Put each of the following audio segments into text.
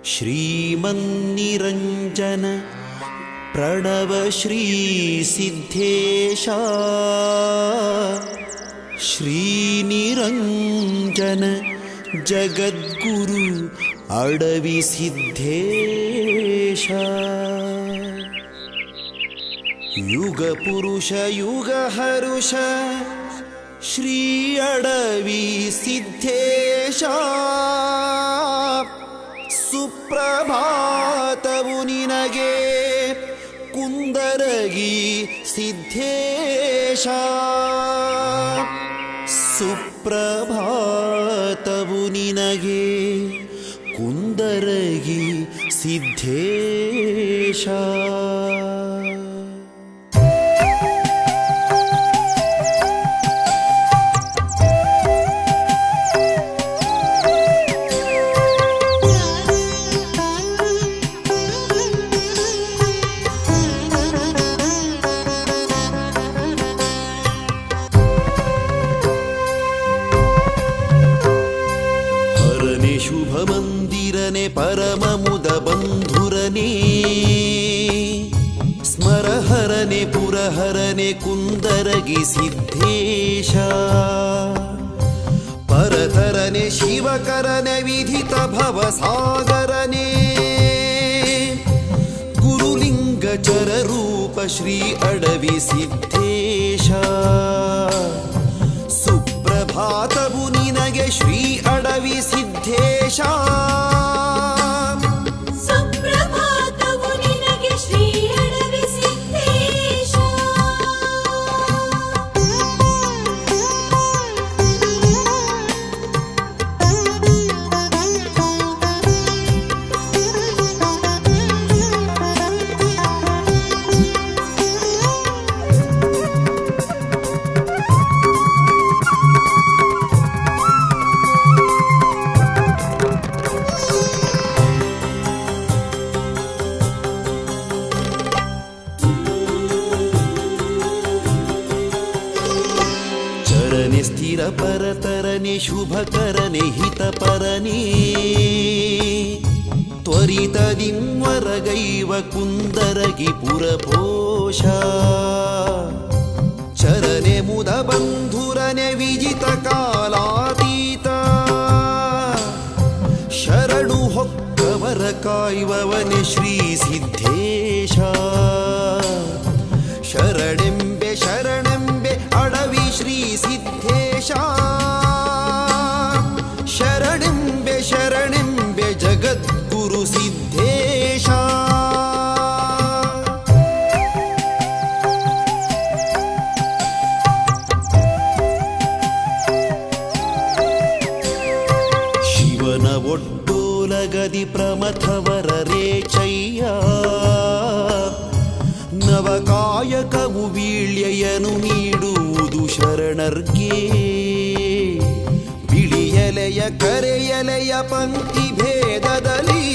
ಶ್ರೀಮನ್ನಿರಂಜನ ಪ್ರಣವ ಶ್ರೀ ಸಿದ್ಧೇಶ ಶ್ರೀನಿರಂಜನ ಜಗದ್ಗುರು ಅಡವಿ ಸಿದ್ಧೇಶ ಯುಗ ಪುರುಷ ಯುಗ ಹರುಷ ಶ್ರೀ ಅಡವಿ ಸಿದ್ಧೇಶ ಸುಪ್ರಭಾತವು ನಿನಗೆ ಕುಂದರಗಿ ಸಿದ್ಧೇಶ ಸುಪ್ರಭಾತವು ನಿನಗೆ ಕುಂದರಗಿ ಸಿದ್ಧೇಶ ಶುಭಮಂದಿರನೆ ಪರಮ ಮುದ ಬಂಧುರನೇ ಸ್ಮರಹರನೆ ಪುರಹರನೆ ಕುಂದರಗಿ ಸಿದ್ಧೇಶ ಪರತರನೆ ಶಿವಕರನೆ ವಿಧಿತ ಭವಸಾಗರನೆ ಗುರುಲಿಂಗಚರ ರೂಪ ಶ್ರೀ ಅಡವಿ ಸಿದ್ಧೇಶ ಸುಪ್ರಭಾತವು ನಿನಗೆ ಶ್ರೀ ಅಡವಿ ಸಿದ್ಧೇಶ ಸುಪ್ರಭಾತವು ನಿನಗೆ ಶ್ರೀ ಅಡವಿ ಸಿದ್ಧೇಶ ಸ್ಥಿರ ಪರತರನೆ ಶುಭಕರನೆ ಹಿತಪರನೆ ತ್ವರಿತದಿಂವರಗೈವ ಕುಂದರಗಿ ಪುರಪೋಷ ಚರನೆ ಮುದ ಬಂಧುರನೆ ವಿಜಿತ ಕಾಲಾತೀತ ಶರಣು ಹೊಕ್ಕವರ ಕಾಯುವವನೆ ಶ್ರೀ ಸಿದ್ಧೇಶ ಶರಣೆಂಬೆ ಶರಣೆಂಬೆ ಅಡವಿ ಶ್ರೀ ಸಿದ್ಧೇಶ ಶರಣೆಂಬೆ ಶರಣೆಂಬೆ ಜಗದ್ಗುರು ಸಿದ್ಧೇಶ ಶಿವನ ಒಡ್ಡೋಲಗದಿ ಪ್ರಮಥವರ ರೇಚಯ್ಯ ನವಕಾಯಕವು ವೀಳ್ಯೆಯನು ನೀಡುವುದು ಶರಣರ್ಗೆ ಬಿಳಿಯಲೆಯ ಕರೆಯಲೆಯ ಪಂಕ್ತಿ ಭೇದದಲ್ಲಿ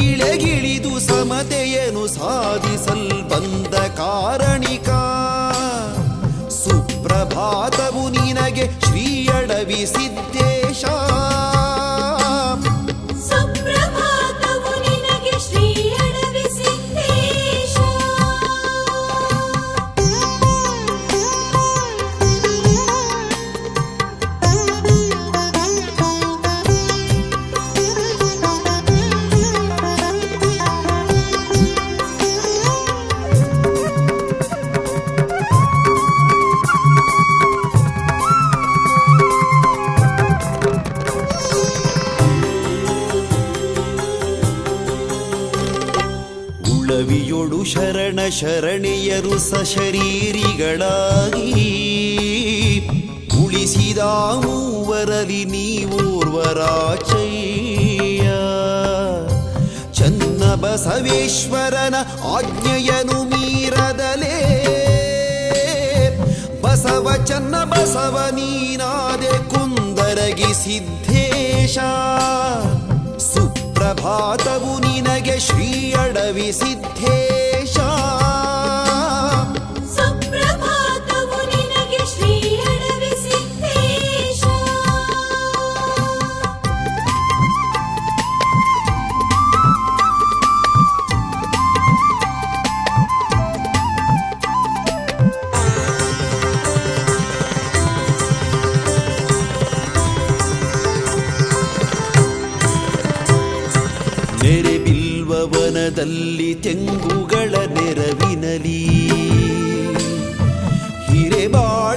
ಇಳೆಗಿಳಿದು ಸಮತೆಯನ್ನು ಸಾಧಿಸಲ್ ಬಂದ ಕಾರಣಿಕ ಸುಪ್ರಭಾತವು ನಿನಗೆ ಶ್ರೀ ಅಡವಿ ಸಿದ್ಧೇಶ ಸುಪ್ರಭಾತವು ನಿನಗೆ ಶ್ರೀ ಅಡವಿ ಸಿದ್ಧೇಶ ಉಳವಿಯೊಳು ಶರಣ ಶರಣೆಯರು ಸಶರೀರಿಗಳಾಗಿ ಉಳಿಸಿದ ಮೂವರಲ್ಲಿ ನೀವೋರ್ವರಾಚಯ್ಯ ಚನ್ನ ಬಸವೇಶ್ವರನ ಆಜ್ಞೆಯನು ಮೀರದಲೇ ಬಸವ ಚನ್ನ ಬಸವ ನೀನಾದೆ ಕುಂದರಗಿ ಸಿದ್ಧೇಶ ಸುಪ್ರಭಾತವು ನಿನಗೆ ಶ್ರೀ ಅಡವಿ ಸಿದ್ಧೇಶ ಸುಪ್ರಭಾತವು ನಿನಗೆ ಶ್ರೀ ಅಡವಿ ಸಿದ್ಧೇಶ ನೆರೆ ಬಿಲ್ವವನದಲ್ಲಿ ತೆಂಗುಗಳ ನೆರವಿನಲಿ, ಹಿರೇಬಾಳೆವನದಲ್ಲಿ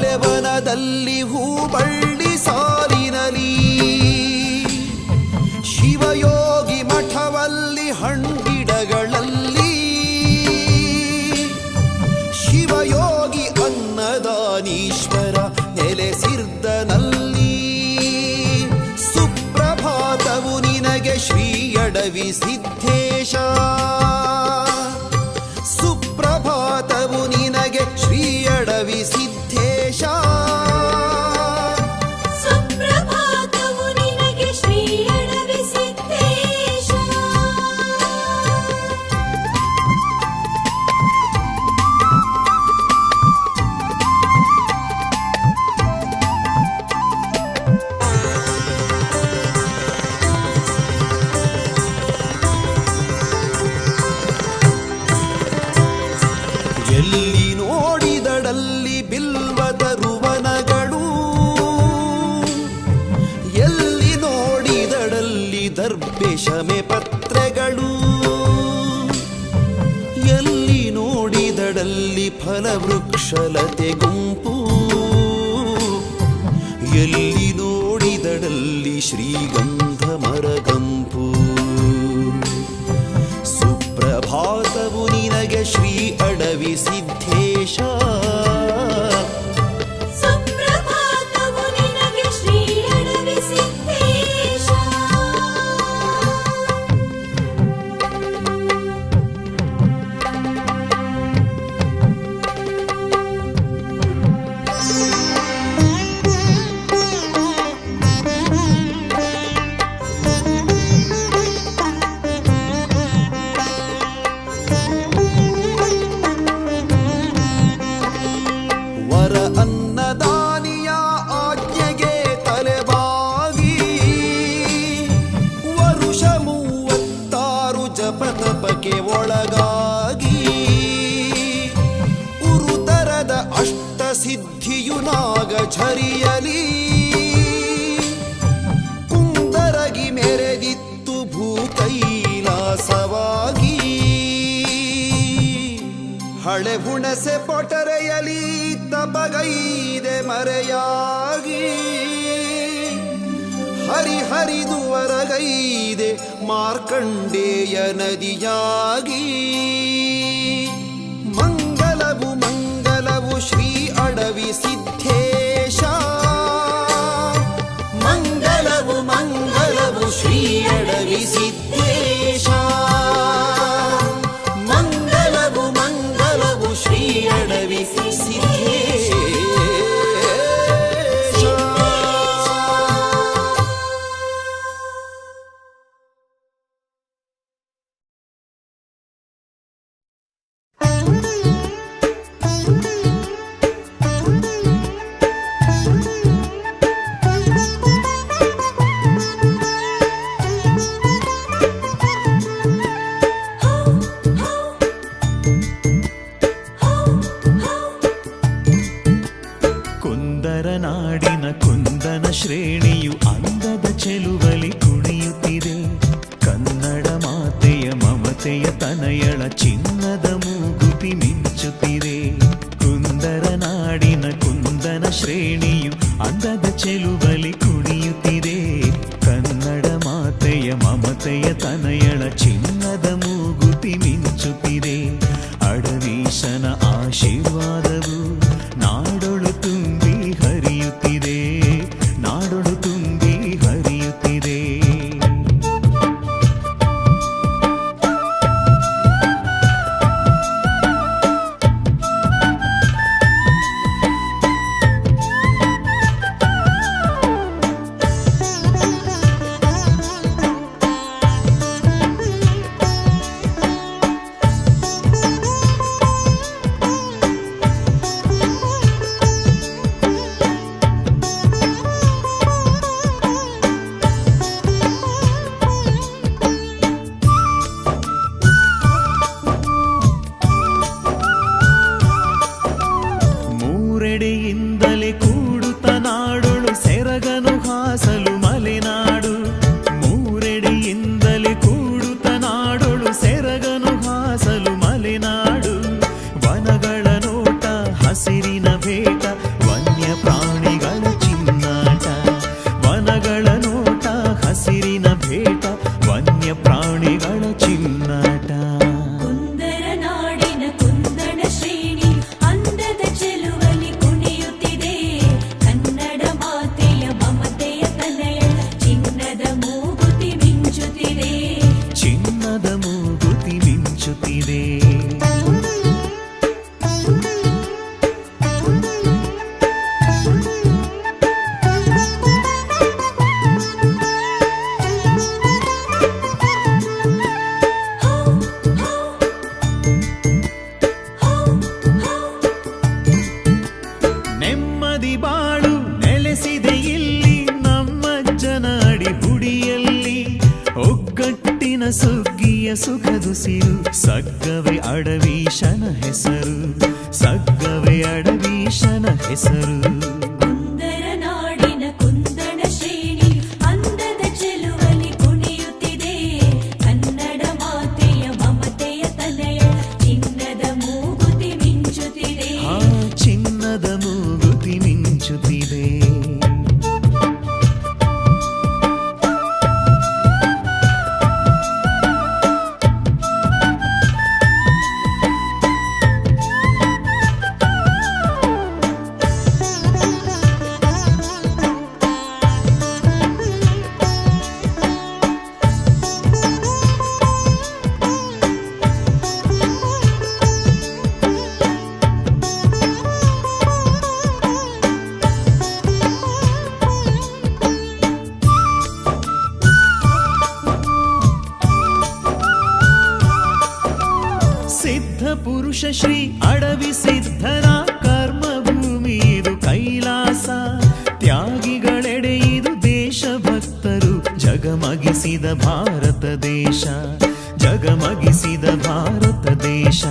ಹೂಬಳ್ಳಿ ಸಾಲಿನಲಿ, ಶಿವಯೋಗಿ ಮಠವಲ್ಲಿ ಹಣ್ಗಿಡಗಳಲ್ಲಿ, ಶಿವಯೋಗಿ ಅನ್ನದಾನೀಶ್ವರ ನೆಲೆಸಿರ್ದನಲ್ಲಿ. ಸುಪ್ರಭಾತವು ನಿನಗೆ ಶ್ರೀ ಅಡವಿ ಸಿದ್ಧೇಶ, ಸುಪ್ರಭಾತವು ನಿನಗೆ ಶ್ರೀ ಅಡವಿ ಸಿದ್ಧೇಶ. ಸುಪ್ರಭಾತವು ನಿನಗೆ ಶ್ರೀ ಅಡವಿ ಸಿದ್ಧೇಶ. ಎಲ್ಲಿ ನೋಡಿದಡಲ್ಲಿ ಬಿಲ್ವದರುವನಗಳು, ಎಲ್ಲಿ ನೋಡಿದಡಲ್ಲಿ ದರ್ಬೆ ಶಮೆ ಪತ್ರೆಗಳು, ಎಲ್ಲಿ ನೋಡಿದಡಲ್ಲಿ ಫಲವೃಕ್ಷಲತೆ ಗುಂಪು, ಎಲ್ಲಿ ನೋಡಿದಡಲ್ಲಿ ಶ್ರೀಗಂಧ ಮರಗಂಪು. ಸುಪ್ರಭಾತವು ನಿನಗೆ ಶ್ರೀ ಅಡವಿ ಸಿದ್ಧೇಶ, ಸುಪ್ರಭಾತವು ನಿನಗೆ ಶ್ರೀ ಅಡವಿ ಸಿದ್ಧೇಶ. ವರ ಅನ್ನದಾನಿಯ ಆಜ್ಞೆಗೆ ತಲೆಬಾಗಿ, ವರುಷ 36 ಜಪತಪಕ್ಕೆ ಒಳಗಾಗಿ, ಉರುತರದ ಅಷ್ಟಸಿದ್ಧಿಯು ನಾಗಝರಿಯಲಿ, ಕುಂದರಗಿ ಮೆರೆದಿತ್ತು ಭೂಕೈಲಾಸವಾಗಿ. ಹಳೆ ಹುಣಸೆ ಪೊಟರೆಯಲಿ ತಪಗೈದೆ ಮರೆಯಾಗಿ, ಹರಿಹರಿದು ವರಗೈದೆ ಮಾರ್ಕಂಡೇಯ ನದಿಯಾಗಿ. ಮಂಗಲವು ಮಂಗಲವು ಶ್ರೀ ಅಡವಿ ಸಿದ್ಧೇಶ, ಮಂಗಲವು ಮಂಗಲವು ಶ್ರೀ ಅಡವಿ ಸಿದ್ಧೇಶ, ಮಂಗಲವು ಮಂಗಲವು ಶ್ರೀ ಅಡವಿ ಸಿದ್ಧೇಶ. ಕುಂದರ ನಾಡಿನ ಕುಂದನ ಶ್ರೇಣಿಯು ಅಂದದ ಚೆಲುವಲಿ ಕುಣಿಯುತ್ತಿದೆ. ಕನ್ನಡ ಮಾತೆಯ ಮಮತೆಯ ತನಯಳ ಚಿನ್ನದ ಮೂಗುತಿ ಮಿಂಚುತ್ತಿದೆ. ಕುಂದರ ನಾಡಿನ ಕುಂದನ ಶ್ರೇಣಿಯು ಅಂದದ ಚೆಲುವಲಿ ಕುಣಿಯುತ್ತಿದೆ. ಕನ್ನಡ ಮಾತೆಯ ಮಮತೆಯ ತನಯಳ ಚಿನ್ನದ ಮೂಗುತಿ ಮಿಂಚುತ್ತಿದೆ. ಅಡವೀಶನ ಆಶೀರ್ವಾದವು ನಾಡೊಳು ತುಂಬಿ ಹರಿಯುತ್ತಿದೆ, ನಾಡೊಳು ತುಂಬಿ ಹರಿಯುತ್ತಿದೆ. ಸುಗ್ಗಿಯ ಸುಖದುಸಿರು ಸಗ್ಗವೆ ಅಡವೀಶನ ಹೆಸರು, ಸಗ್ಗವೆ ಅಡವೀಶನ ಹೆಸರು. ಕುಂದರ ನಾಡಿನ ಕುಂದಣ ಶ್ರೇಣಿ ಅಂದದ ಚೆಲುವಲಿ ಕುಣಿಯುತ್ತಿದೆ, ಕನ್ನಡ ಮಾತೆಯ ಮಮತೆಯ ತನಯ ಚಿನ್ನದ ಮೂಗುತಿ ಮಿಂಚುತ್ತಿದೆ. ಆ ಚಿನ್ನದ ಮೂಗುತಿ ಮಿಂಚುತ್ತಿದೆ. ಪುರುಷ ಶ್ರೀ ಅಡವಿ ಸಿದ್ಧರ ಕರ್ಮಭೂಮಿ ಇದು ಕೈಲಾಸ, ತ್ಯಾಗಿಗಳೆಡೆ ಇದು ದೇಶಭಕ್ತರು ಜಗಮಗಿಸಿದ ಭಾರತ ದೇಶ, ಜಗಮಗಿಸಿದ ಭಾರತ ದೇಶ.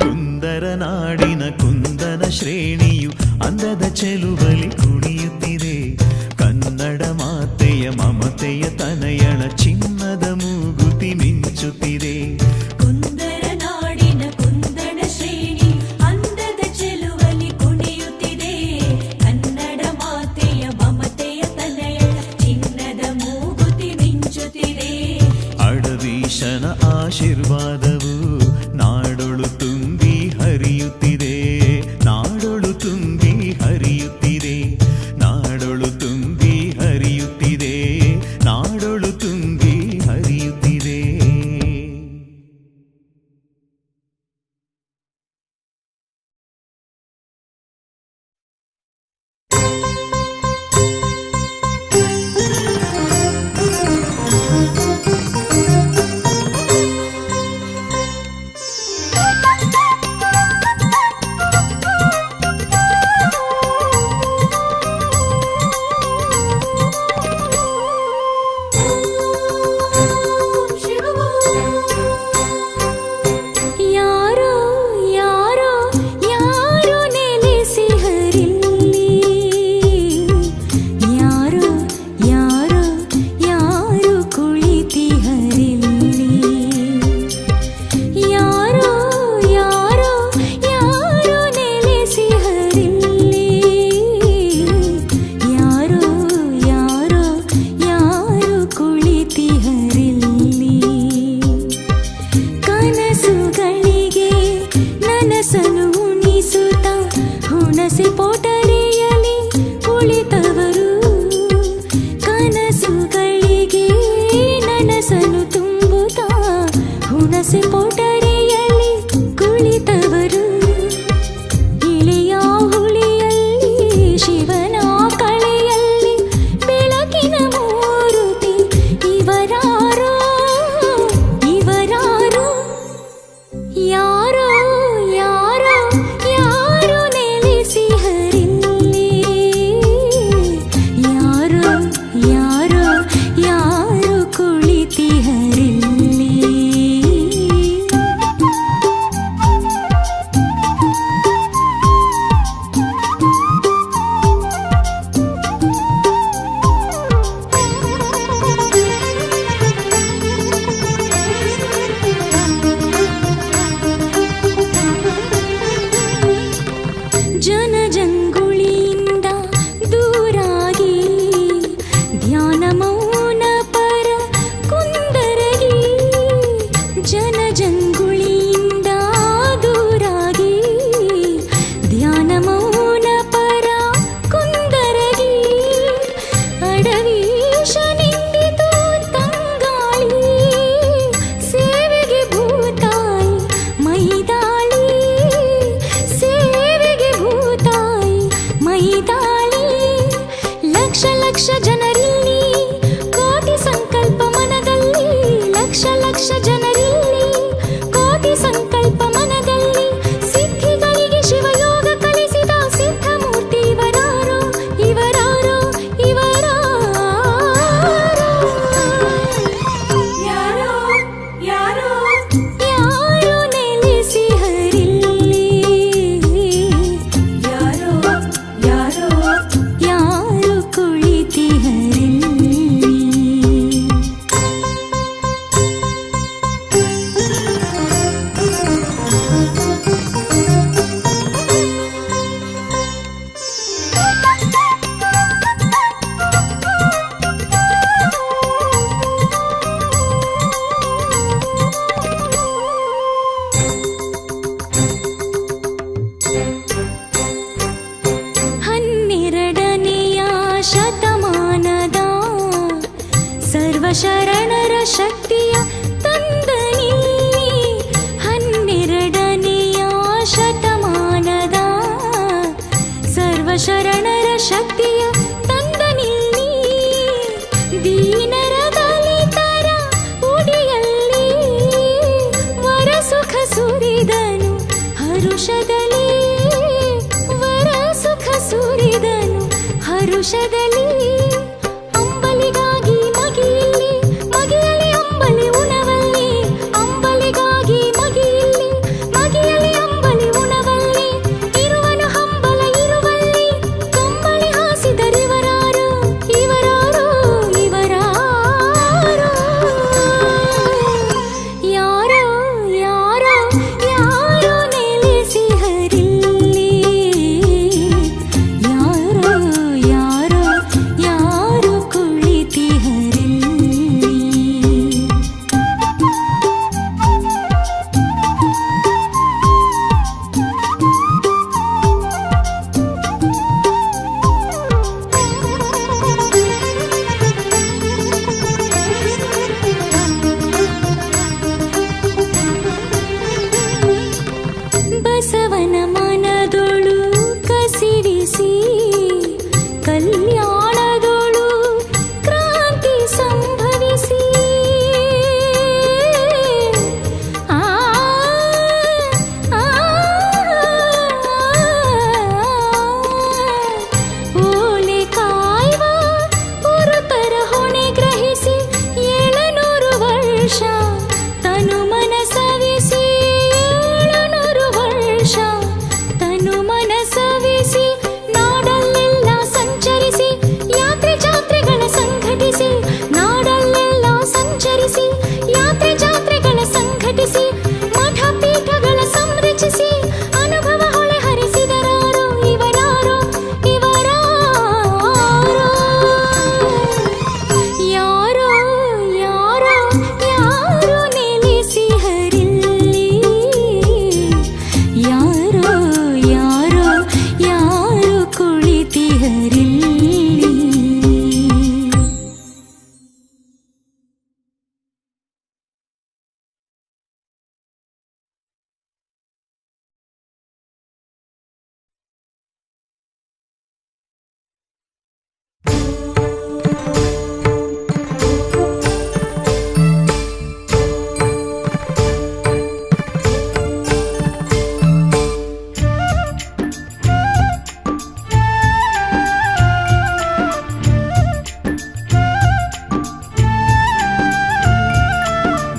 ಕುಂದರ ನಾಡಿನ ಕುಂದನ ಶ್ರೇಣಿಯು ಅಂದದ ಚೆಲುವಲಿ ಕುಣಿಯುತ್ತಿದೆ, ಕನ್ನಡ ಮಾತೆಯ ಮಮತೆಯ ತನಯಳ ಚಿನ್ನದ ಮೂಗುತಿ ಮಿಂಚುತ್ತಿದೆ. ಅಡವೀಶನ ಆಶೀರ್ವಾದವು ನಾಡೊಳು ತುಂಬಿ ಹರಿಯುತ್ತಿದೆ, ನಾಡೊಳು ತುಂಬಿ ಹರಿಯುತ್ತಿದೆ, ನಾಡೊಳು ತುಂಬಿ ಹರಿಯುತ್ತಿದೆ, ನಾಡೊಳು ತುಂಬಿ ಹರಿಯುತ್ತಿದೆ. ಶಕ್ತಿಯ ತಂದನಿ 12ನೆಯ ಶತಮಾನದ ಸರ್ವಶರಣರ ಶಕ್ತಿಯ ತಂದನಿ ದೀನರ ದಲಿತರ ಉಡಿಯಲ್ಲಿ ವರ ಸುಖ ಸುರಿದನು ಹರುಷದಲ್ಲಿ ವರ ಸುಖ ಸುರಿದನು ಹರುಷದಲ್ಲಿ ಅಂಬಲಿಗಾಗಿ ಮಗಿಯಲ್ಲಿ ಮಗಿಯಲ್ಲಿ ಅಂಬಲಿ ಉಣವಲ್ಲಿ ಅಂಬಲಿಗಾಗಿ ಮಗಿಯಲ್ಲಿ ಮಗಿಯಲ್ಲಿ ಅಂಬಲಿ ಉಣವಲ್ಲಿ ಇರುವನು ಹಂಬಲ ಇರುವಲ್ಲಿ ಕಂಬಳಿ ಹಾಸಿದರಿವರಾರು ಇವರಾರು ಇವರಾರು ಯಾರೋ ಯಾರೋ ಯಾರೋ ನೆಲೆಸಿ ಹರಿಲ್ಲಿ ಯಾರೋ ಯಾರೋ ಯಾರೋ ಕುಳಿತಿ ಹರಿಲ್ಲಿ ಬಸವನ ಮನದೊಳು ಕಸಿರಿಸಿ ಕಲ್ಯಾಣದೊಳು ಕ್ರಾಂತಿ ಸಂಭವಿಸಿ ಆ ಓಲೆ ಕಾಯುವ ಪುರುತರ ಹೊಣೆ ಗ್ರಹಿಸಿ 700 ವರ್ಷ ತನು ಮನಸವಿಸಿ 700 ವರ್ಷ ತನು ಮನಸವಿಸಿ ನಾಡಲ್ಲೆಲ್ಲ ಸಂಚರಿಸಿ ಯಾತ್ರೆ ಜಾತ್ರೆಗಳ ಸಂಘಟಿಸಿ ನಾಡಲ್ಲೆಲ್ಲ ಸಂಚರಿಸಿ ಯಾತ್ರೆ ಜಾತ್ರೆಗಳ ಸಂಘಟಿಸಿ ಮಠ ಪೀಠಗಳ ಸಂರಚಿಸಿ ಅನುಭವ ಹೊಳೆ ಹರಿಸಿದರಾರು ಇವರಾರು ಇವರಾರು ಯಾರೋ ಯಾರೋ ಯಾರೋ ನೆಲೆಸಿ ಹರಿಲ್ಲಿ ಯಾರೋ ಯಾರೋ ಯಾರೋ ಕುಳಿತಿ ಹರಿಲ್ಲಿ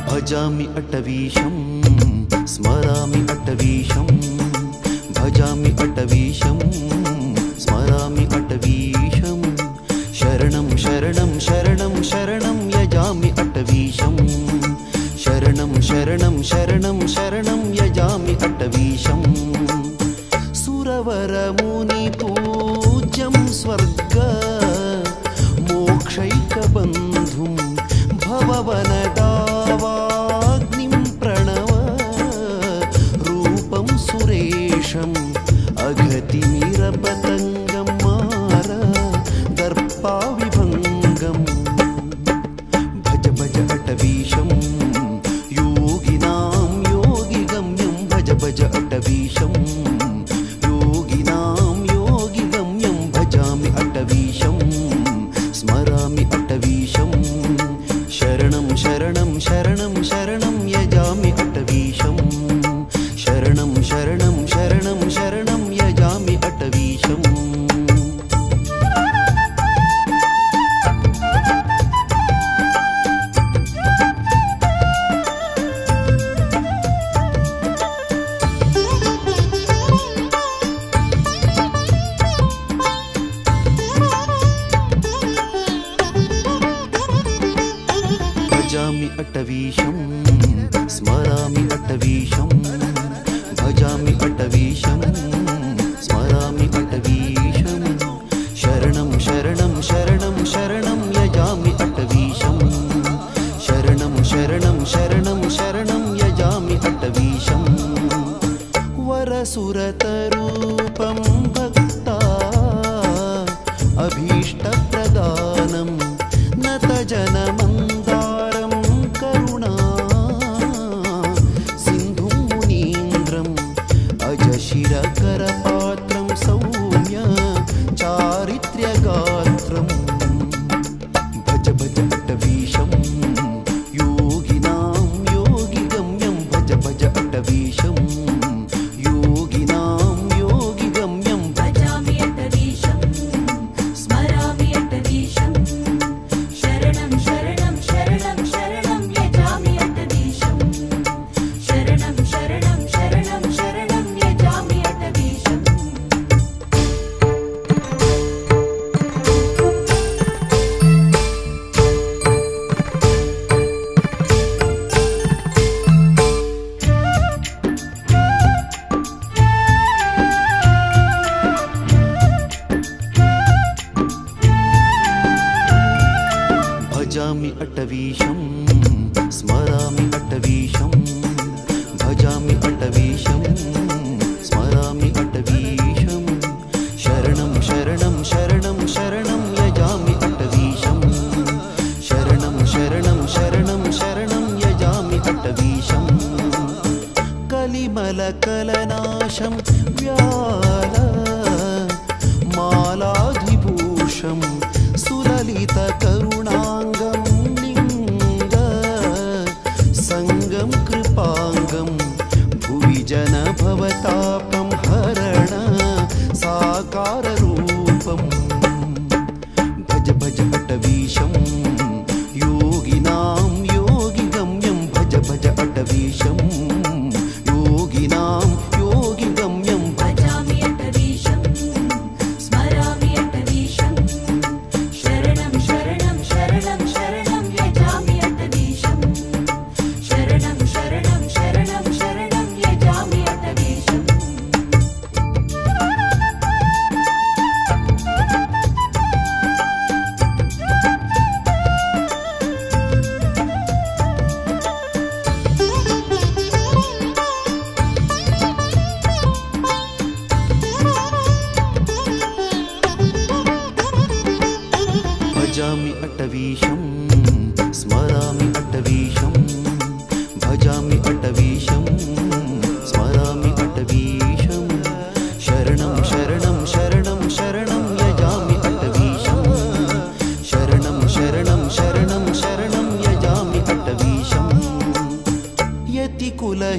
भजामि अटवीशं स्मरामि अटवीशं भजामि अटवीशं स्मरामि अटवीशं शरणं शरणं शरणं शरणं यजामि अटवीशं शरणं शरणं शरणं शरणं यजामि अटवीशं सुरवरमुनिपूज्यं स्वर्ग मोक्षैकबन्धुं भववनदावाग्निं प्रणव रूपं सुरेशम् अघतिमिरपतङ्गं मार दर्पाविभङ्गम् भज भज अटवीशं योगिनां योगिगम्यं भज भज अटवीशं योगिनां योगिगम्यं भजामि अटवीशं स्मरामि अटवीशं शरणं शरणं शरणं शरणं यजामि अटवीशं शरणं शरणं शरणं शरणं यजामि अटवीशम् भजामि अटवीशं स्मरामि अटवीशं भजामि अटवीशं स्मरामि अटवीशं शरणं शरणं शरणं शरणं यजामि अटवीशं शरणं शरणं शरणं शरणं यजामि अटवीशं वरसुरतरूपं भक्ता अभीष्टप्रदानं नतजनमन्दारं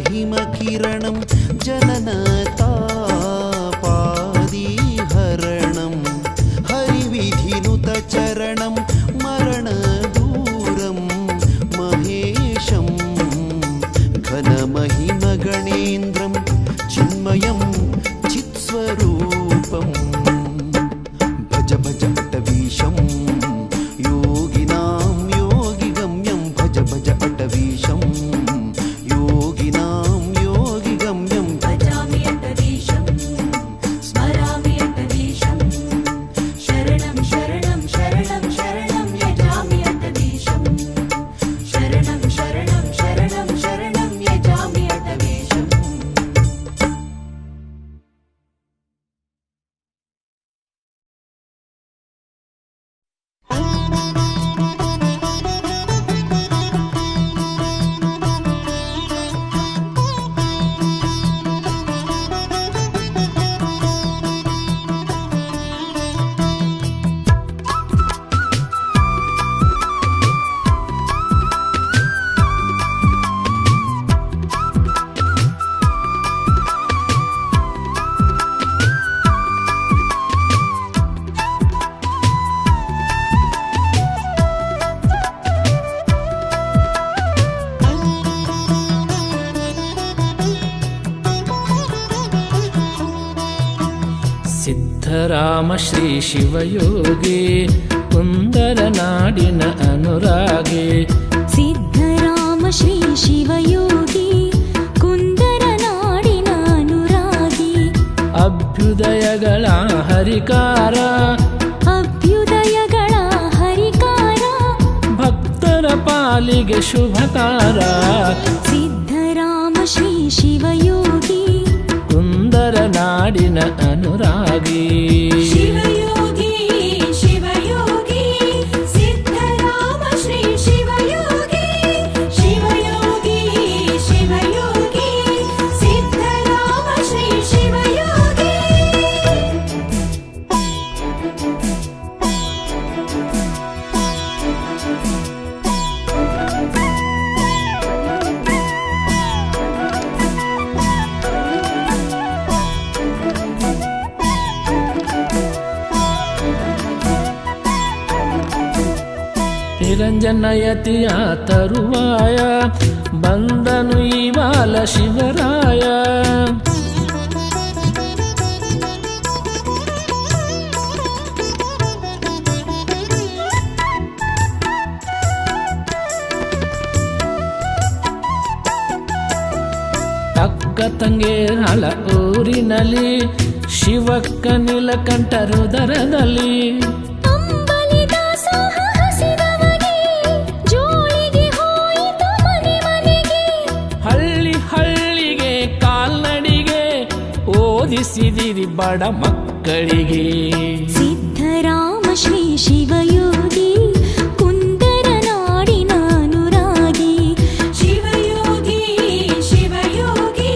हिमकिरणं जननतापादिहरणं हरिविधिनुतचरणं मरणदूरं महेशं घनमहिमगणेन्द्रं चिन्मयं चित्स्वरूपं भज भज अटवीशं योगिनां योगिगम्यं भज भज अटवीशं योगिनां योगिगम्यं भजामि अटवीशं स्मरामि अटवीशं शरणं शरणं शरणं शरणं यजामि अटवीशं शरणं शरणं शरणं शरणं यजामि अटवीशम् ಸಿದ್ಧರಾಮ ಶ್ರೀ ಶಿವಯೋಗಿ ಕುಂದರ ನಾಡಿನ ಅನುರಾಗಿ ಸಿದ್ಧರಾಮ ಶ್ರೀ ಶಿವಯೋಗಿ ಕುಂದರ ನಾಡಿನ ಅನುರಾಗಿ ಅಭ್ಯುದಯಗಳ ಹರಿಕಾರ ಅಭ್ಯುದಯಗಳ ಹರಿಕಾರ ಭಕ್ತರ ಪಾಲಿಗೆ ಶುಭಕಾರ ಸಿದ್ಧರಾಮ ಶ್ರೀ ಶಿವಯೋಗಿ ಕುಂದರ ನಾಡಿನ ಅನುರಾಗಿ ಶಿವಯೋಗಿ ಶಿವಯೋಗಿ ಸಿದ್ಧರಾಮ ಶ್ರೀ ಶಿವಯೋಗಿ ಶಿವಯೋಗಿ ಶಿವಯೋಗಿ ಸಿದ್ಧರಾಮ ಶ್ರೀ ಶಿವಯೋಗಿ ನಿರಂಜನಯತಿಯ ತರುವಾಯ ಬಂದನು ಈ ಬಾಲ ಶಿವರಾಯ ಅಕ್ಕ ತಂಗೇರಳ ಊರಿನಲ್ಲಿ ಶಿವಕ್ಕ ನೀಲಕಂಠ ರುದರದಲ್ಲಿ ಹಳ್ಳಿ ಹಳ್ಳಿಗೆ ಕಾಲ್ನಡಿಗೆ ಓದಿಸಿದಿರಿ ಬಡ ಮಕ್ಕಳಿಗೆ ಸಿದ್ಧರಾಮ ಶ್ರೀ ಶಿವಯೋಗಿ ಕುಂದರ ನಾಡಿನ ಅನುರಾಗಿ ಶಿವಯೋಗಿ ಶಿವಯೋಗಿ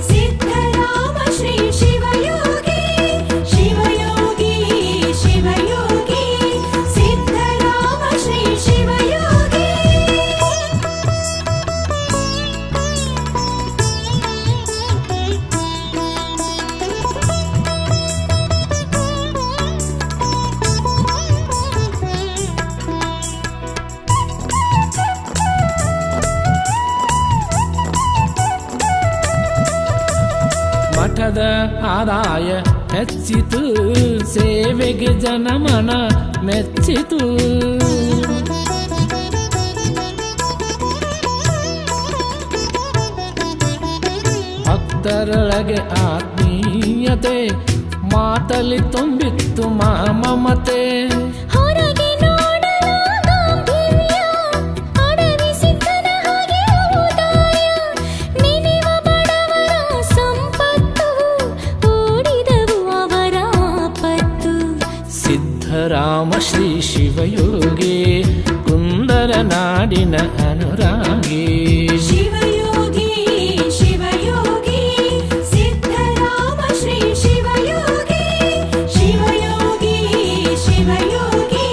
ಸಿದ್ಧರಾಮ ಶ್ರೀ ಶಿವಯೋಗಿ ಶಿವಯೋಗಿ ಶಿವಯೋಗಿ ಸಿದ್ಧರಾಮ ಶ್ರೀ ಶಿವಯೋಗಿ ಮಠದ ಆದಾಯ ಹೆಚ್ಚಿತು ಸೇವೆಗೆ ಜನಮನ ಮೆಚ್ಚಿತು ಭಕ್ತರೊಳಗೆ ಆತ್ಮೀಯತೆ ಮಾತಲಿ ತುಂಬಿತ್ತು ಮಮತೆ ಹೊರಗೆ ನೋಡಲು ಗಾಂಭೀರ್ಯ ಅಡವಿ ಸಿದ್ಧನ ಹಾಗೆ ಔದಾರ್ಯ ನೆನೆವ ಬಡವರ ಸಂಪತ್ತು ಓಡಿದವು ಅವರ ಆಪತ್ತು ಸಿದ್ಧರಾಮ ಶ್ರೀ ಶಿವಯೋಗಿ ಕುಂದರ ನಾಡಿನ ಅನುರಾಗಿ ಶಿವಯೋಗಿ ಶಿವಯೋಗಿ ಸಿದ್ಧರಾಮ ಶ್ರೀ ಶಿವಯೋಗಿ ಶಿವಯೋಗಿ ಶಿವಯೋಗಿ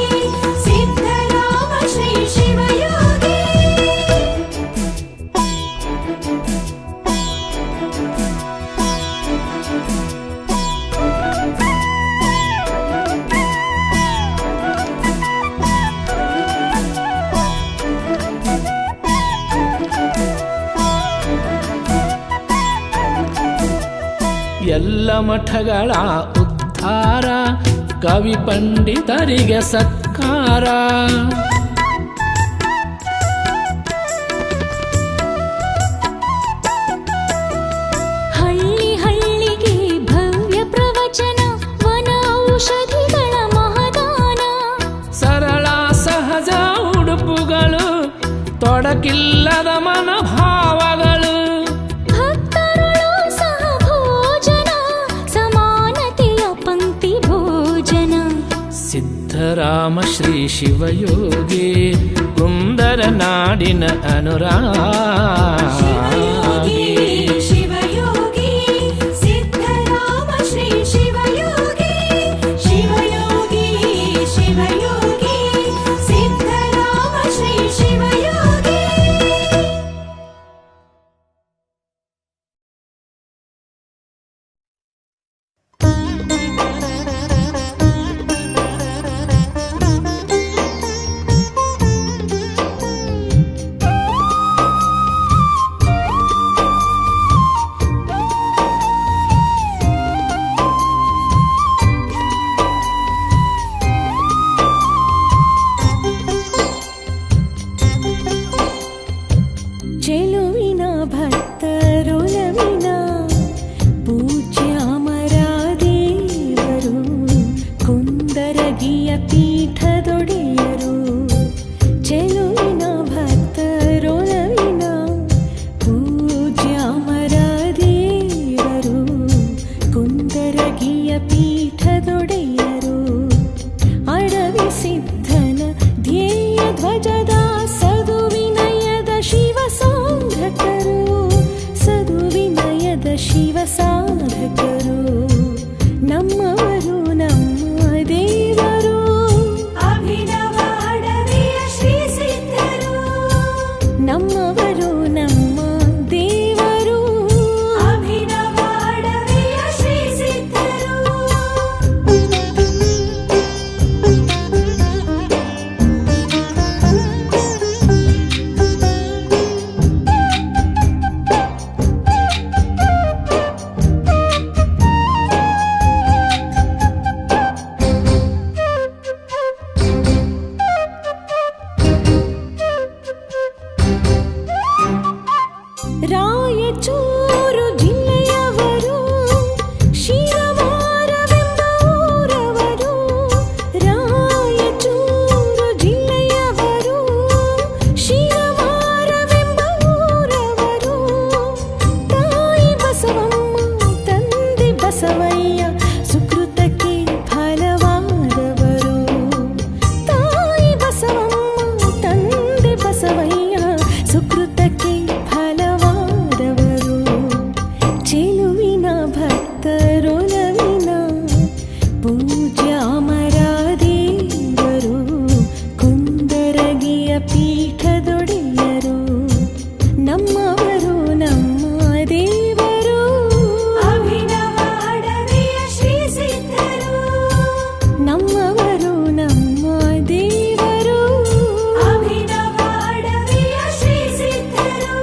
ಸಿದ್ಧರಾಮ ಶ್ರೀ ಶಿವಯೋಗಿ ಎಲ್ಲ ಮಠಗಳ ಉದ್ಧಾರ, ಕವಿ ಪಂಡಿತರಿಗೆ ಸತ್ಕಾರ. ಹಳ್ಳಿ ಹಳ್ಳಿಗೆ ಭವ್ಯ ಪ್ರವಚನ, ವನ ಔಷಧಿಗಳ ಮಹದಾನ. ಸರಳ ಸಹಜ ಉಡುಪುಗಳು, ತೊಡಕಿಲ್ಲದ ಮನೋಭಾವಗಳು. ಭಕ್ತರುಳು ಸಹ ಭೋಜನ, ಸಮಾನತೆಯ ಪಂಕ್ತಿ ಭೋಜನ. ಸಿದ್ಧರಾಮ ಶ್ರೀ ಶಿವಯೋಗಿ, ಕುಂದರ ನಾಡಿನ ಅನುರಾಗಿ. ಶಿವಯೋಗಿ ಸಿದ್ಧರಾಮ ಶ್ರೀ ಶಿವಯೋಗಿ, ಶಿವಯೋಗಿ ಶಿವಯೋಗಿ ಸಿದ್ಧರಾಮ ಶ್ರೀ ಶಿವಯೋಗಿ. ಚೆಲುವಿನ ಭಕ್ತರೊಲವಿನ ಪೂಜ್ಯ ಅಮರಾದೇವರು, ಕುಂದರಗಿಯ ಪೀಠದೊಡೆಯರು. ಚೆಲುವಿನ ಭಕ್ತರೊಲವಿನ ಪೂಜ್ಯ ಅಮರಾದೇವರು, ಕುಂದರಗಿಯ ಪೀಠದೊಡೆಯರು. ಅಡವಿ ಸಿದ್ಧನ ಧ್ಯೇಯ ಧ್ವಜದ ಸದುವಿನಯದ ಶಿವ ಸಾಧಕರು, ಸದುವಿನಯದ ಶಿವ ಸಾಧಕರು. ನಮ್ಮವರು ನಮ್ಮ ದೇವರು, ಅಭಿನವ ಅಡವಿಯ ಶ್ರೀ ಸಿದ್ಧರು. ನಮ್ಮವರು ನಮ್ಮ ದೇವರು, ಅಭಿನವ ಅಡವಿಯ ಶ್ರೀ ಸಿದ್ಧರು. ರಾಯಚೂರು ಜಿಲ್ಲೆಯವರು, ಶಿರವಾರವೆಂಬ ಊರವರು. ರಾಯಚೂರು ಜಿಲ್ಲೆಯವರು, ಶಿರವಾರವೆಂಬ ಊರವರು. ತಾಯಿ ಬಸವಮ್ಮ ತಂದೆ ಬಸವಯ್ಯ ಸುಕೃತಕ್ಕೆ ಫಲವಾದವರು. ತಾಯಿ ಬಸವಮ್ಮ ತಂದೆ ಬಸವಯ್ಯ ಸುಕೃತಕ್ಕೆ ಫಲವಾದವರು. ಚೆಲುವಿನ ಭಕ್ತರೊಲವಿನ ಪೂಜ್ಯ ಅಮರಾದೇವರು, ಕುಂದರಗಿಯ ಪೀಠದೊಡೆಯರು. ನಮ್ಮವರು ನಮ್ಮ ದೇವರು, ಅಭಿನವ ಅಡವಿಯ ಶ್ರೀ ಸಿದ್ಧರು. ನಮ್ಮವರು ನಮ್ಮ ದೇವರು, ಅಭಿನವ ಅಡವಿಯ ಶ್ರೀ ಸಿದ್ಧರು.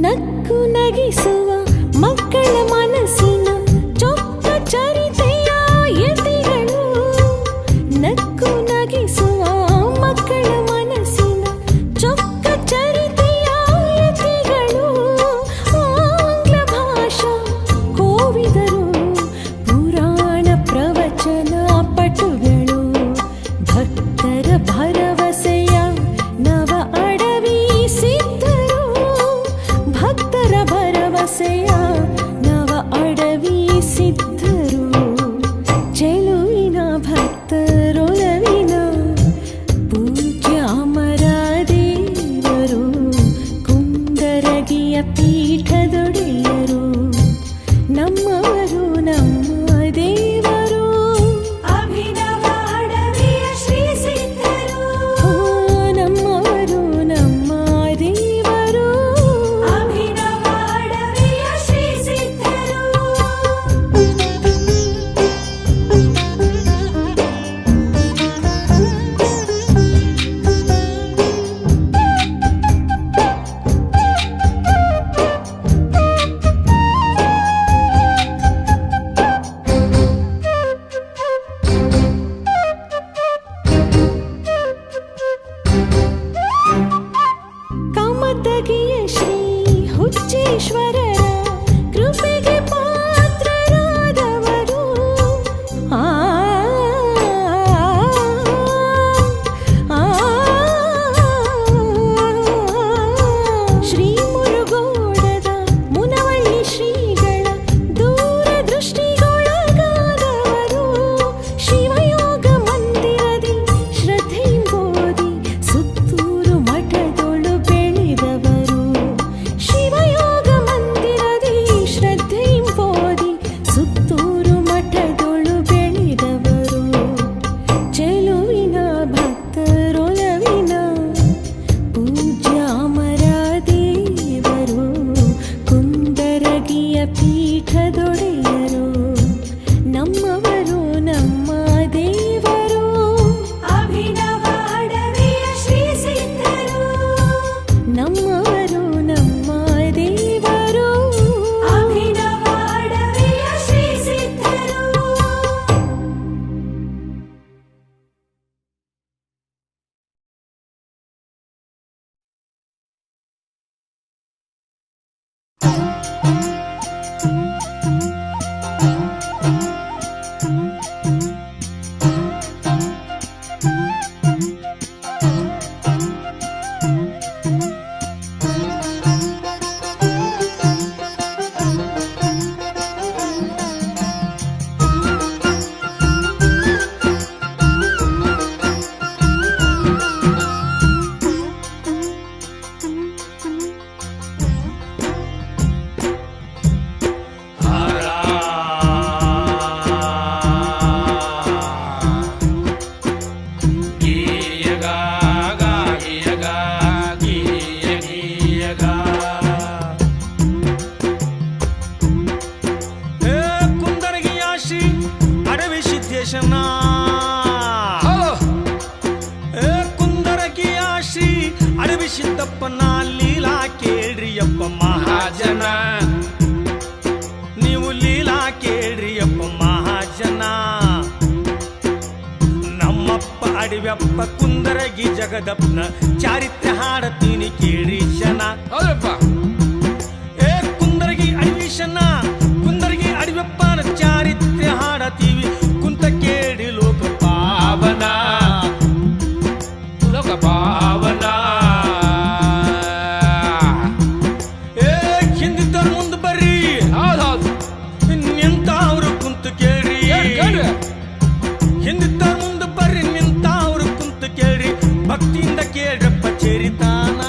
ನಕ್ಕು ನಗಿಸುವ ಮಕ್ಕಳ ಮನಸ್ಸಿನ ಚೊಕ್ಕ ಚರಿತೆಯ ಯತಿಗಳು. ನಕ್ಕು ನಗಿಸುವ ಮಕ್ಕಳ ಮನಸ್ಸಿನ ಚೊಕ್ಕ ಚರಿತೆಯ ಯತಿಗಳು. ಆಂಗ್ಲ ಭಾಷಾ ಕೋವಿದರು, ಪುರಾಣ ಪ್ರವಚನ ಪಟುಗಳು. ಭಕ್ತರ ಭರವಸೆಯ ನವ ಅಡವಿ ಸಿದ್ಧರು, ಭಕ್ತರ ಭರವಸೆಯ ನವ ಅಡವಿ ಸಿದ್ಧರು. ಚೆಲುವಿನ ಭಕ್ತರೊಲವಿನ ಪೂಜ್ಯ ಅಮರಾದೇವರು, ಕುಂದರಗಿಯ ಪೀಠದೊಡೆಯರು. ನಮ್ಮವರು ನಮ್ಮ ದೇವರು, ಅಭಿನವ ಅಡವಿಯ ಶ್ರೀ ಸಿದ್ಧರು. ವೆಂಕಟೇಶನ ಕುಂದರಗಿಯ ಶ್ರೀ ಅಡವಿ ಸಿದ್ದಪ್ಪನ ಲೀಲಾ ಕೇಳ್ರಿಯಪ್ಪ ಮಹಾಜನ ನೀವು ಲೀಲಾ ಕೇಳ್ರಿಯಪ್ಪ ಮಹಾಜನ ನಮ್ಮಪ್ಪ ಅಡವ್ಯಪ್ಪ ಕುಂದರಗಿ ಜಗದಪ್ಪನ ಚಾರಿತ್ರ್ಯ ಹಾಡತೀನಿ ಕೇಳ್ರಿ ಜನ ಕುಂದರಗಿ ಅಡವಿಶನ ಕುಂದರಗಿ ಅಡವ್ಯಪ್ಪನ ಚಾರಿತ್ರ್ಯ ಹಾಡತೀವಿ ಕುಂತ ಕೇಳಿ ಲೋಕ ಪಾವನ ಲೋಕ ಪಾವನ ಹಿಂದಿದ್ದವ್ರ ಮುಂದೆ ಬರ್ರಿ ನಿಂತವ್ರು ಕುಂತು ಕೇಳ್ರಿ ಹಿಂದಿದ್ದವ್ರ ಮುಂದೆ ಬರ್ರಿ ನಿಂತವ್ರು ಕುಂತು ಕೇಳ್ರಿ ಭಕ್ತಿಯಿಂದ ಕೇಳ್ರಪ್ಪ ಚರಿತಾನ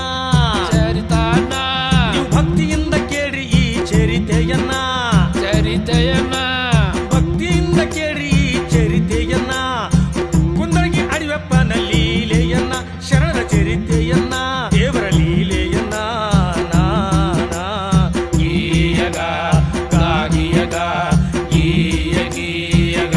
ನೀವು ಭಕ್ತಿಯಿಂದ ಕೇಳ್ರಿ ಈ ಚರಿತೆಯನ್ನ ಭಕ್ತಿಯಿಂದ ಕೇಳ್ರಿ ಈ ಚರಿತೆಯನ್ನ ಕುಂದರಗಿ ಅಡವ್ಯಪ್ಪನ ಲೀಲೆಯನ್ನ ಶರಣರ ಚರಿತೆಯನ್ನ ದೇವರ ಲೀಲೆಯನ್ನ ಗೀಯಗ ಗಾಗಿಯಗ ಗೀಯ ಗೀಯಗ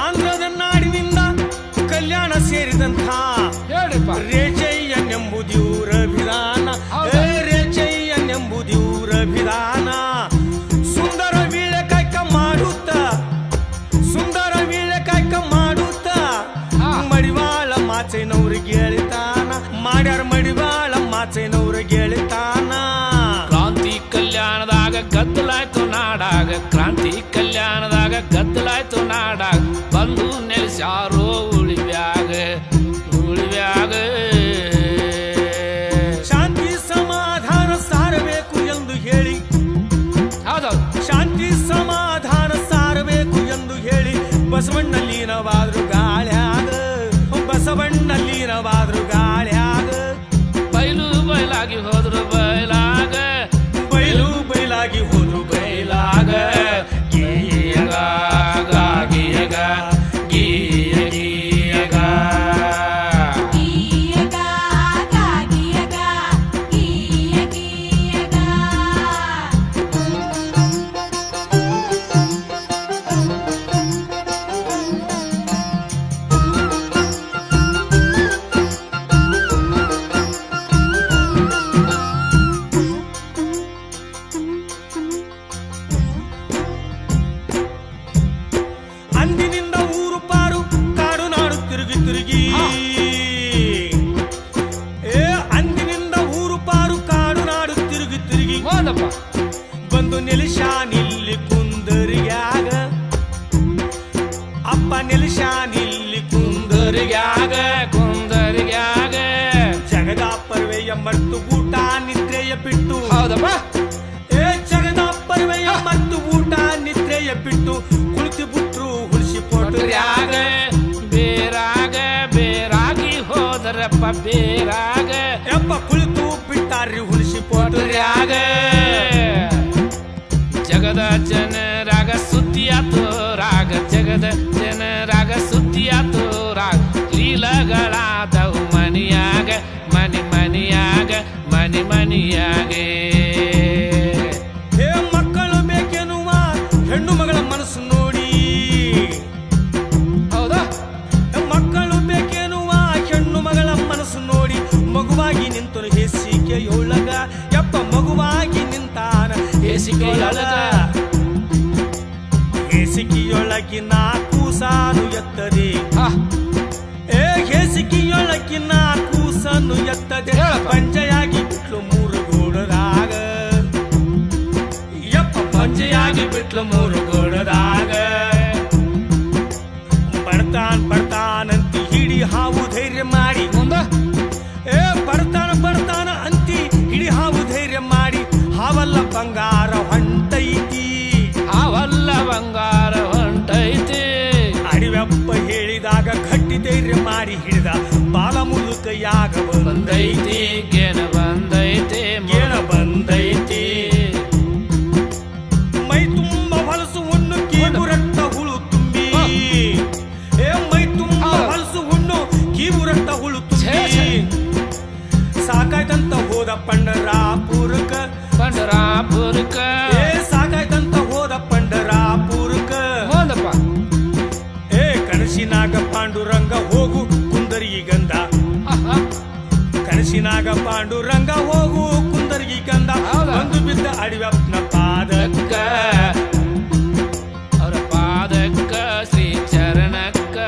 ಆಂಧ್ರದ ನಾಡಿನಿಂದ ಕಲ್ಯಾಣ ಸೇರಿದಂಥ ರೇಚಯ್ಯನೆಂಬುದಿವ್ರ ವಿಧಾನ ರೇಚಯ್ಯನೆಂಬುದಿವ್ರ ವಿಧಾನ ಸುಂದರ ವೀಳೆ ಕಾಯ್ಕ ಮಾಡುತ್ತ ಸುಂದರ ವೀಳೆ ಕಾಯ್ಕ ಮಾಡುತ್ತ ಮಡಿವಾಳ ಮಾಚೈನವ್ರಿಗೆ ಹೇಳಿತಾನ ಮಾಡ್ಯಾರ ಮಡಿವಾಳ ಮಾಚೈನವ್ರಿಗೆ ಹೇಳಿತಾನ ಕ್ರಾಂತಿ ಕಲ್ಯಾಣದಾಗ ಗದ್ದಲಾಯ್ತು ನಾಡಾಗ ಕ್ರಾಂತಿ ಕಲ್ಯಾಣದಾಗ ಗದ್ದಲಾಯ್ತು ನಾಡಾಗ ಬಂದು ನೆಲೆಸ್ಯಾರೋ ಉಳಿವ್ಯಾಗ ಶಾಂತಿ ಸಮಾಧಾನ ಸಾರಬೇಕು ಎಂದು ಹೇಳಿ ಶಾಂತಿ ಸಮಾಧಾನ ಸಾರಬೇಕು ಎಂದು ಹೇಳಿ ಬಸವಣ್ಣ ಲೀನವಾದ್ರು ಗಾಳ್ಯಾಗ ಬಸವಣ್ಣ ಲೀನವಾದ್ರು ಗಾಳ್ಯಾಗ ಬಯಲು ಬಯಲಾಗಿ ಹೋದ್ರು ಬಯಲಾಗ ಬಯಲು ಬಯಲಾಗಿ ಹೋದ್ರು ಬಯಲಾಗ ಗೀಯಗ ಗಾಗಿಯಗ ಗೀಯ ಗೀಯಗ ಅಂದಿನಿಂದ ಊರು ಪಾರು ಕಾಡು ನಾಡು ತಿರುಗಿ ತಿರುಗಿ ಅಂದಿನಿಂದ ಊರು ಪಾರು ಕಾಡು ನಾಡು ತಿರುಗಿ ತಿರುಗಿ ಬಂದು ನೆಲೆಶಾನಿಲ್ಲಿ ಕುಂದರಿಗ್ಯಾಗ ಅಪ್ಪ ನೆಲೆಶಾನಿಲ್ಲಿ ಕುಂದರಿಗ್ಯಾಗ ಜಗದ ಪರ್ವೆಯ ಮತ್ತು ಊಟ ನಿದ್ರೆಯ ಬಿಟ್ಟು ಜಗದ ಪರ್ವೆಯ ಮತ್ತು ಊಟ ನಿದ್ರೆಯ ಬಿಟ್ಟು ಕುಳಿತು ಬಿಟ್ರು ಹುಳಿಸಿ ಪೊಟ್ರ್ಯಾಗ ಬೇರಾಗಿ ಹೋದರಪ್ಪ ಬೇರಾಗ ಯಪ್ಪ ಕುಳಿತು ಬಿಟ್ಟಾರ್ರಿ ಹುಳಿಸಿ ಪೊಟ್ರ್ಯಾಗ ಜಗದ ಜನರಾಗ ಸುದ್ದಿಯಾತು ರಾಗ ಜಗದ ಜನರಾಗ ಸುದ್ದಿಯಾತು ರಾಗ ಲೀಲಗಳಾದವು ಮನಿಯಾಗ ಮನಿಯಾಗೆ ಮಕ್ಕಳು ಬೇಕೆನ್ನುವ ಹೆಣ್ಣು ಮಗಳ ಮನಸ್ಸು ನೋಡಿ ಹೌದಾ ಮಕ್ಕಳು ಬೇಕೆನ್ನುವ ಹೆಣ್ಣು ಮಗಳ ಮನಸ್ಸು ನೋಡಿ ಮಗುವಾಗಿ ನಿಂತನು ಹೇಸಿಕೆಯೊಳಗ ಯಪ್ಪ ಮಗುವಾಗಿ ನಿಂತಾನ ಹೇಸಿಕೆಯೊಳಗ ಹೇಸಿಕೆಯೊಳಗಿನ ಕೂಸಾನು ಎತ್ತದೆ ಹೇಸಿಕೆಯೊಳಗಿನ ಕೂಸನ್ನು ಎತ್ತದೆ ಪಂಚೆಯಾಗಿ ಬಿಟ್ಲು ಮೂರು ಗೋಡದಾಗ ಯಪ್ಪ ಪಂಚೆಯಾಗಿ ಬಿಟ್ಲು ಮೂರು ಗೋಡದಾಗ ಬರ್ತಾನಂತಿ ಹಿಡಿ ಹಾವು ಧೈರ್ಯ ಮಾಡಿ ಬರ್ತಾನ ಅಂತಿ ಹಿಡಿ ಹಾವು ಧೈರ್ಯ ಮಾಡಿ ಹಾವಲ್ಲ ಬಂಗಾರ ಹೊಂಟೈತಿ ಹಾವ ಬಂಗಾರ ಹೊಂಟೈತಿ ಅಡಿವೆಪ್ಪ ಹೇಳಿದಾಗ ಗಟ್ಟಿ ಧೈರ್ಯ ಮಾಡಿ ಹಿಡಿದ ಬಾಲ ಮುಲು ಕೈಯಾಗ ಬಂದೈತಿ ಗೇನ ಬಂದೈತಿ ಗೇಣ ಬಂದೈತಿ ಮೈ ತುಂಬ ಹೊಲಸು ಹುಣ್ಣು ಕೀಬು ರಕ್ತ ಹುಳು ತುಂಬಿ ಮೈ ತುಂಬ ಹೊಲಸು ಹುಣ್ಣು ಕೀಬು ರಕ್ತ ಹುಳು ತುಂಬಿ ಸಾಕಾಯ್ತಂತ ಹೋದ ಪಂಡರಾಪುರಕ ಸಾಕಾಯ್ತಂತ ಹೋದ ಪಂಡರಾಪುರಕ ಹೋದಪ್ಪ ಕನಸಿನಾಗ ಪಾಂಡುರಂಗ ಹೋಗು ಕುಂದರ್ಗಿ ಗಂಧ ಕನಸಿನಾಗ ಪಾಂಡುರಂಗ ಹೋಗು ಕುಂದರ್ಗಿ ಗಂಧ ಒಂದು ಬಿದ್ದ ಅಡಿವೆಪ್ಪನ ಪಾದಕ್ಕ ಅವರ ಪಾದಕ್ಕ ಶ್ರೀ ಚರಣಕ್ಕ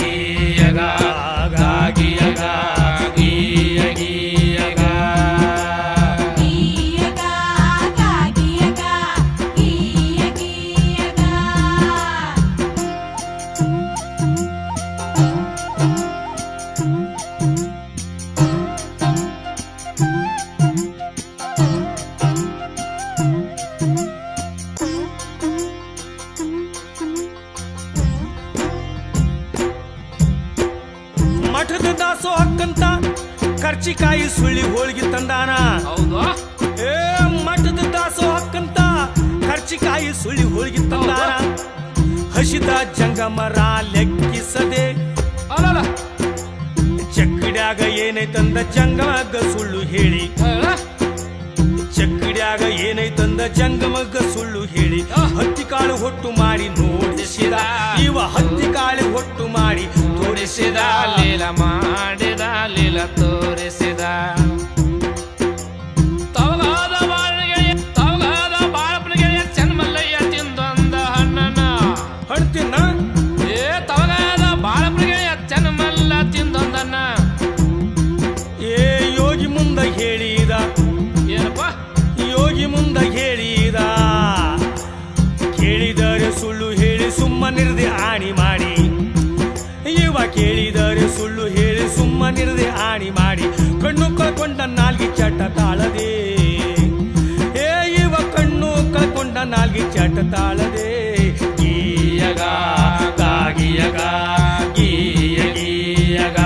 ಗೀಯಗ ಗಾಗಿಯಗ ಗೀಯಗೀಯಗ ಮಠದ ದಾಸೋ ಹಕ್ಕಂತ ಕರ್ಚಿಕಾಯಿ ಸುಳ್ಳಿ ಹೋಳಿಗೆ ತಂದಾನ ಹೌದು ಮಠದ ದಾಸೋ ಹಕ್ಕಂತ ಕರ್ಚಿಕಾಯಿ ಸುಳ್ಳಿ ಹೋಳಿಗೆ ತಂದಾನ ಹಸಿದ ಜಂಗಮರ ಲೆಕ್ಕಿಸದೆ ಅಲ್ಲ ಚಕ್ಕಡ್ಯಾಗ ಏನೈತಂದ ಜಂಗಮಗ ಸುಳ್ಳು ಹೇಳಿ ಚಕ್ಕಡ್ಯಾಗ ಏನೈತಂದ ಜಂಗಮಗ ಸುಳ್ಳು ಹೇಳಿ ಹತ್ತಿ ಕಾಳು ಹೊಟ್ಟು ಮಾಡಿ ನೋಡಿಸಿದ ಇವ ಹತ್ತಿ ಕಾಳು ಹೊಟ್ಟು ಮಾಡಿ ತೋರಿಸಿದ ಲೀಲ ಮಾಡಿದ ಲೀಲ ತೋರಿಸಿದ ತವಗಾದ ಬಾಳಪ್ಪನಿಗೆ ಚೆನ್ಮಲ್ಲಯ್ಯ ತಿಂದೊಂದ ಹಣ್ಣನ ಹಣ್ತಿನ್ನ ತವಗಾದ ಬಾಳಪ್ಪನಿಗೆ ಚೆನ್ಮಲ್ಲ ತಿಂದೊಂದನ್ನ ಯೋಗಿ ಮುಂದ ಹೇಳಿದ ಏನಪ್ಪ ಯೋಗಿ ಮುಂದ ಹೇಳಿದ ಕೇಳಿದರೆ ಸುಳ್ಳು ಹೇಳಿ ಸುಮ್ಮನಿರದೆ ಆಣಿ ಮಾಡಿ ಇವ ಕೇಳಿದರೆ ಸುಳ್ಳು ಹೇಳಿ ಸುಮ್ಮನಿರದೆ ಆಣಿ ಮಾಡಿ ಕಣ್ಣು ಕಳ್ಕೊಂಡ ನಾಲ್ಗಿ ಚಟ ತಾಳದೆ ಇವ ಕಣ್ಣು ಕಳ್ಕೊಂಡ ನಾಲ್ಗಿ ಚಟ ತಾಳದೆ ಗೀಯಗ ಗಾಗಿಯಗ ಗೀಯಗೀಯಗ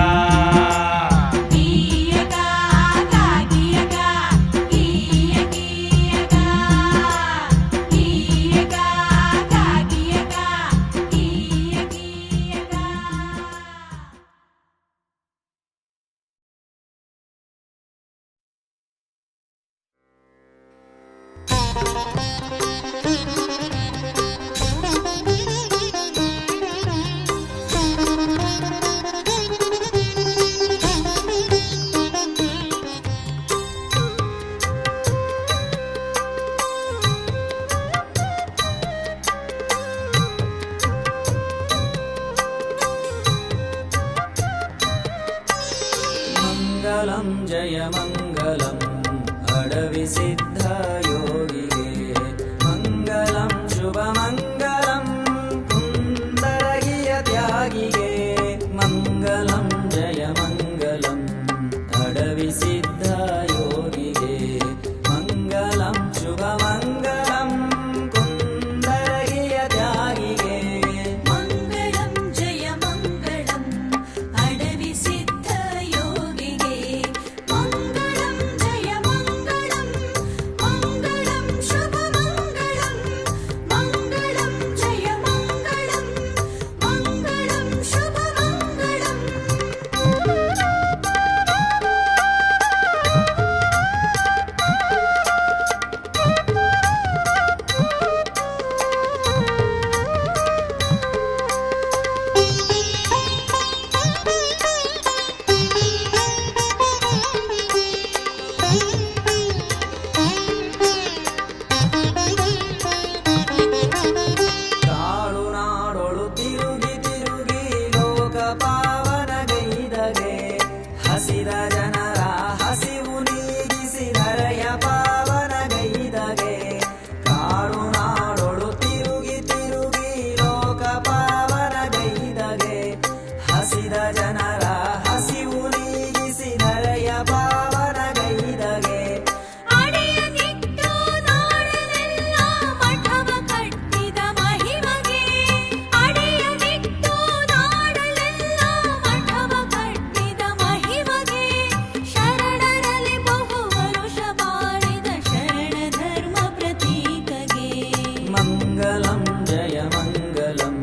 ಜಯ ಮಂಗಲಂ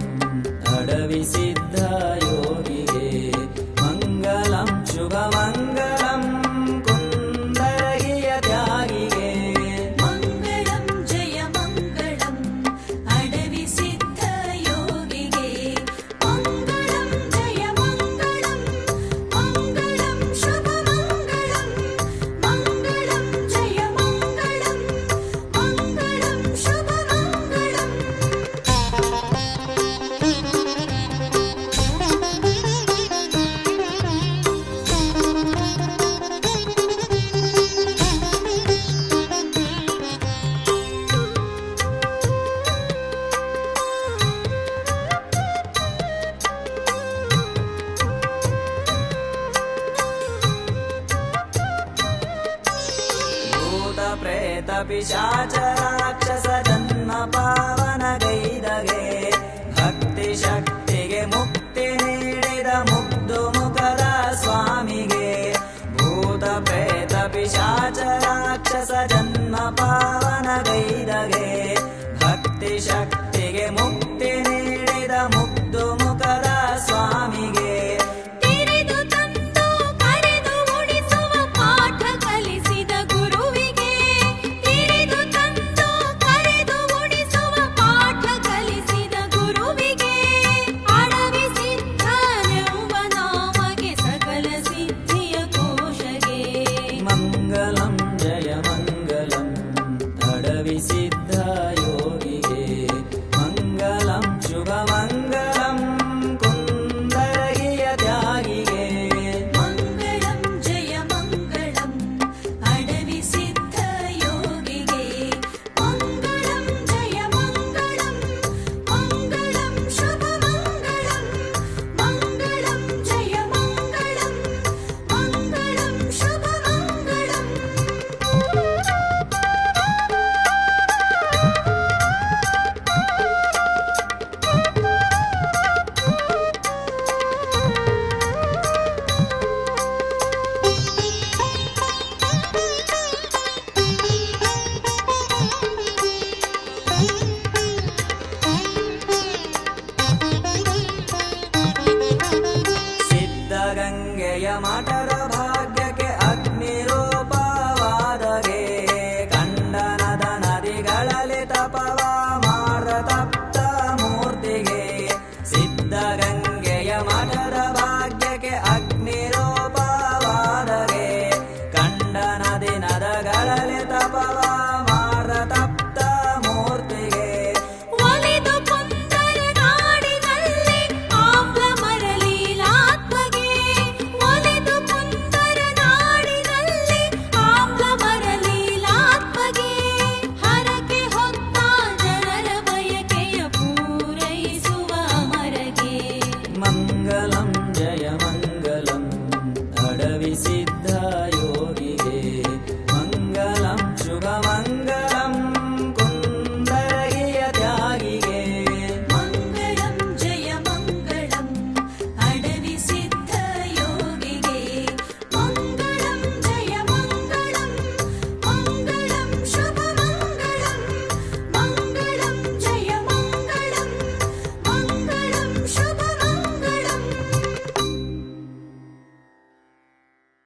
ಅಡವಿ ಸಿದ್ಧ ಯೋಗಿಗೆ ಮಂಗಲಂ ಶುಭ ಮಂಗಲಂ ಕುಂದರಗಿಯ ತ್ಯಾಗಿಗೆ ಮಂಗಳಂ ಜಯ ಮಂಗಳಂ ಅಡವಿ ಸಿದ್ಧ ಯೋಗಿಗೆ ಮಂಗಳಂ ಜಯ ಮಂಗಳಂ ಮಂಗಳಂ ಶುಭ ಮಂಗಳಂ ಮಂಗಳಂ ಜಯ ಮಂಗಳಂ ಮಂಗಳಂ ಶುಭ ಮಂಗಳಂ. ಭೂತ ಪ್ರೇತ ಪಿಶಾಚ